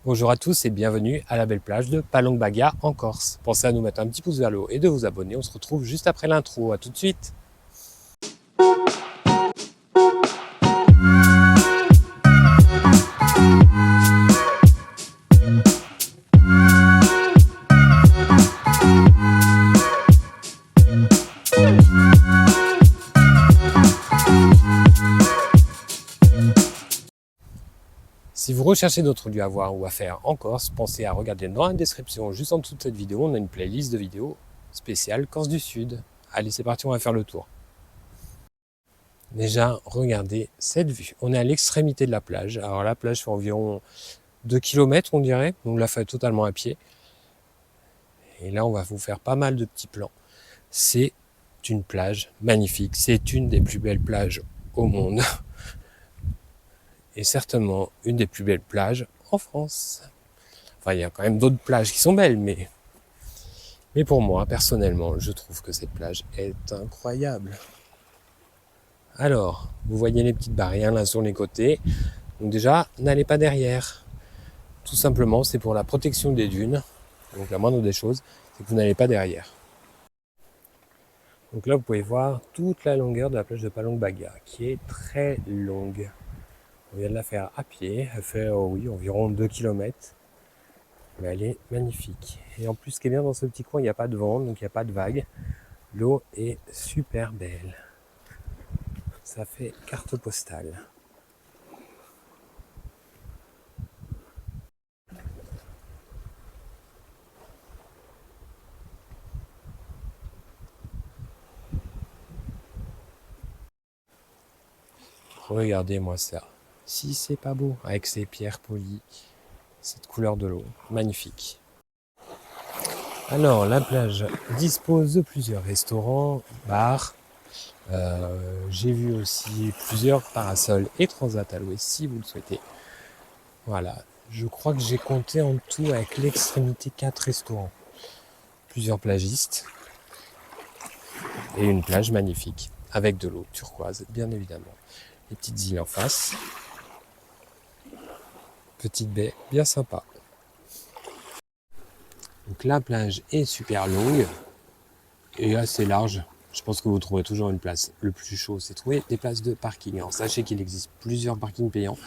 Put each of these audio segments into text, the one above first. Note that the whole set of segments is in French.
Bonjour à tous et bienvenue à la belle plage de Palong Baga en Corse. Pensez à nous mettre un petit pouce vers le haut et de vous abonner. On se retrouve juste après l'intro. À tout de suite. Si vous recherchez d'autres lieux à voir ou à faire en Corse, pensez à regarder dans la description, juste en dessous de cette vidéo, on a une playlist de vidéos spéciales Corse du Sud. Allez, c'est parti, on va faire le tour. Déjà, regardez cette vue. On est à l'extrémité de la plage. Alors la plage fait environ 2 km, on dirait. On l'a fait totalement à pied. Et là, on va vous faire pas mal de petits plans. C'est une plage magnifique. C'est une des plus belles plages au monde. Et certainement une des plus belles plages en France. Enfin, il y a quand même d'autres plages qui sont belles, mais pour moi, personnellement, je trouve que cette plage est incroyable. Alors, vous voyez les petites barrières là sur les côtés. Donc déjà, n'allez pas derrière. Tout simplement, c'est pour la protection des dunes. Donc la moindre des choses, c'est que vous n'allez pas derrière. Donc là, vous pouvez voir toute la longueur de la plage de Palong Baga, qui est très longue. On vient de la faire à pied. Elle fait, environ 2 km. Mais elle est magnifique. Et en plus, ce qui est bien dans ce petit coin, il n'y a pas de vent, donc il n'y a pas de vagues. L'eau est super belle. Ça fait carte postale. Regardez-moi ça. Si c'est pas beau, avec ces pierres polies, cette couleur de l'eau, magnifique. Alors, la plage dispose de plusieurs restaurants, bars. J'ai vu aussi plusieurs parasols et transats à louer si vous le souhaitez. Voilà, je crois que j'ai compté en tout avec l'extrémité 4 restaurants. Plusieurs plagistes et une plage magnifique avec de l'eau turquoise, bien évidemment. Les petites îles en face. Petite baie bien sympa. Donc la plage est super longue et assez large. Je pense que vous trouverez toujours une place. Le plus chaud, c'est trouver des places de parking. Alors sachez qu'il existe plusieurs parkings payants.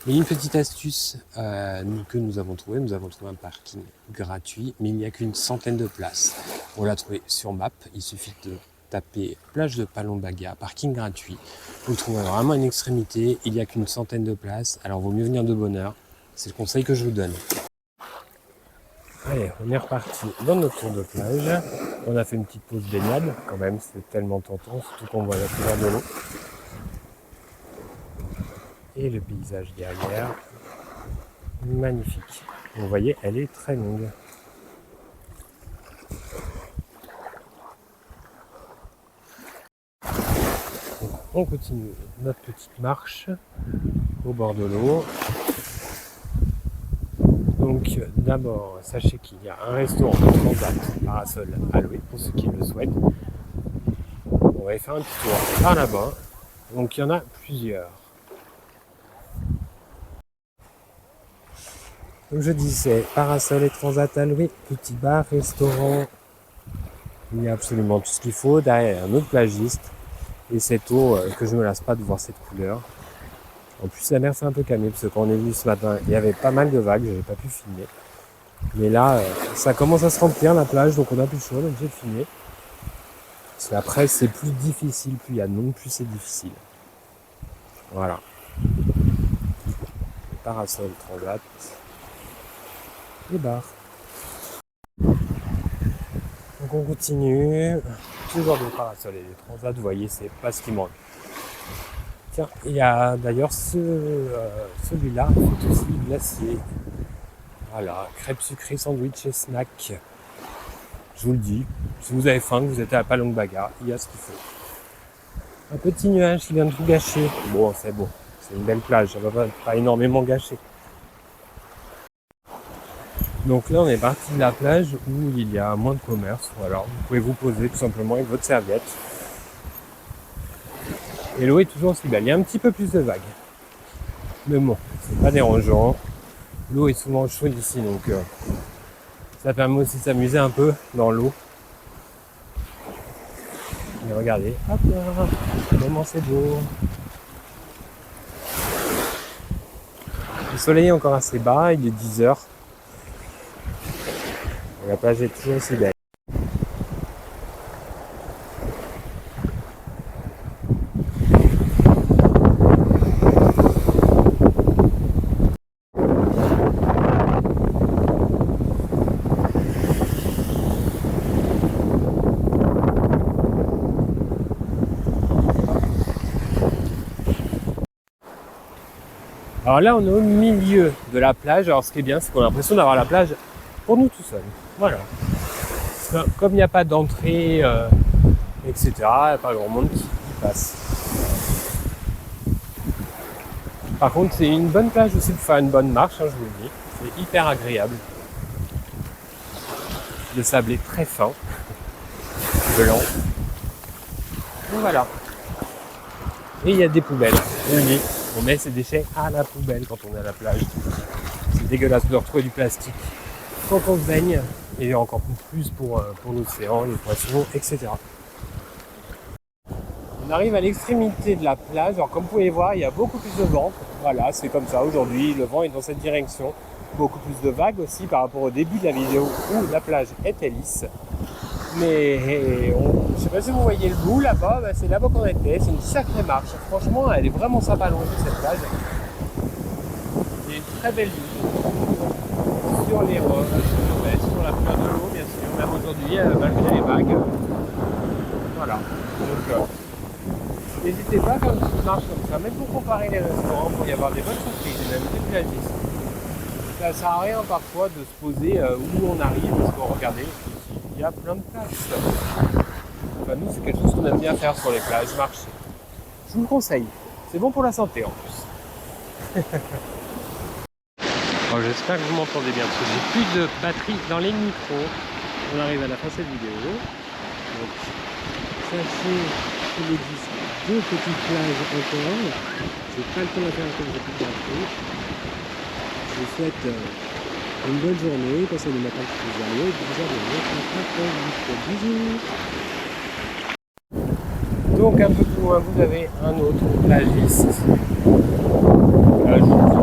Mais une petite astuce que nous avons trouvé un parking gratuit, mais il n'y a qu'une centaine de places. On l'a trouvé sur Map. Il suffit de taper plage de Palong Baga, parking gratuit. Vous le trouverez vraiment à une extrémité. Il n'y a qu'une centaine de places. Alors vaut mieux venir de bonne heure. C'est le conseil que je vous donne. Allez, on est reparti dans notre tour de plage. On a fait une petite pause baignade, quand même, c'est tellement tentant, surtout qu'on voit la couleur de l'eau. Et le paysage derrière, magnifique. Vous voyez, elle est très longue. Donc, on continue notre petite marche au bord de l'eau. Donc d'abord, sachez qu'il y a un restaurant transat parasol à louer pour ceux qui le souhaitent. On va aller faire un petit tour par là-bas. Donc il y en a plusieurs. Comme je disais, parasol et transat à louer, petit bar, restaurant. Il y a absolument tout ce qu'il faut. Derrière, un autre plagiste. Et cette eau que je ne me lasse pas de voir cette couleur. En plus, la mer s'est un peu calmée parce que quand on est venu ce matin, il y avait pas mal de vagues, j'avais pas pu filmer. Mais là, ça commence à se remplir la plage, donc on a plus le choix, donc j'ai filmé. Parce qu'après, c'est plus difficile, plus il y a de monde, plus c'est difficile. Voilà. Les parasols, transat, les bars. Donc on continue. Toujours des parasols et des transats, vous voyez, c'est pas ce qui manque. Tiens, il y a d'ailleurs celui-là, c'est aussi glacier. Voilà, crêpes sucrées, sandwich et snack. Je vous le dis, si vous avez faim, que vous êtes à Palong Baga, il y a ce qu'il faut. Un petit nuage qui vient de tout gâcher. Bon, c'est bon, c'est une belle plage, ça va pas énormément gâcher. Donc là, on est parti de la plage où il y a moins de commerce. Voilà, vous pouvez vous poser tout simplement avec votre serviette. Et l'eau est toujours aussi belle. Il y a un petit peu plus de vagues. Mais bon, c'est pas dérangeant. L'eau est souvent chaude ici, donc ça permet aussi de s'amuser un peu dans l'eau. Et regardez, hop là, comment c'est beau. Le soleil est encore assez bas, il est 10 heures. La plage est toujours aussi belle. Alors là, on est au milieu de la plage. Alors ce qui est bien, c'est qu'on a l'impression d'avoir la plage pour nous tout seuls. Voilà. Comme il n'y a pas d'entrée, etc., il n'y a pas grand monde qui passe. Par contre, c'est une bonne plage aussi pour faire une bonne marche, hein, je vous le dis. C'est hyper agréable. Le sable est très fin, blanc. Donc voilà. Et il y a des poubelles. Oui, on met ses déchets à la poubelle quand on est à la plage. C'est dégueulasse de retrouver du plastique quand on se baigne, et encore plus pour l'océan, les poissons, etc. On arrive à l'extrémité de la plage. Alors comme vous pouvez voir, il y a beaucoup plus de vent. Voilà, c'est comme ça aujourd'hui, le vent est dans cette direction. Beaucoup plus de vagues aussi par rapport au début de la vidéo où la plage était lisse. Mais je ne sais pas si vous voyez le bout là-bas, c'est là-bas qu'on était. C'est une sacrée marche. Franchement, elle est vraiment sympa à longer cette plage. Il y a une très belle vue sur les roches, sur la fleur de l'eau, bien sûr. Même aujourd'hui, malgré les vagues. Voilà. Donc, n'hésitez pas à faire une petite marche comme ça, même pour comparer les restaurants, pour y avoir des bonnes surprises, et même des plagistes. Ça sert à rien parfois de se poser où on arrive, parce que regardez, il y a plein de places. Enfin, nous, c'est quelque chose qu'on aime bien faire sur les plages, marcher. Je vous le conseille. C'est bon pour la santé en plus. Alors, j'espère que vous m'entendez bien, parce que j'ai plus de batterie dans les micros. On arrive à la fin de cette vidéo. Donc, sachez qu'il existe 2 petites plages encore. J'ai pas le temps de faire encore de petites batteries. Je vous souhaite une bonne journée, passez le matin que vous allez, bisous. Donc un peu plus loin, vous avez un autre plagiste. Je vous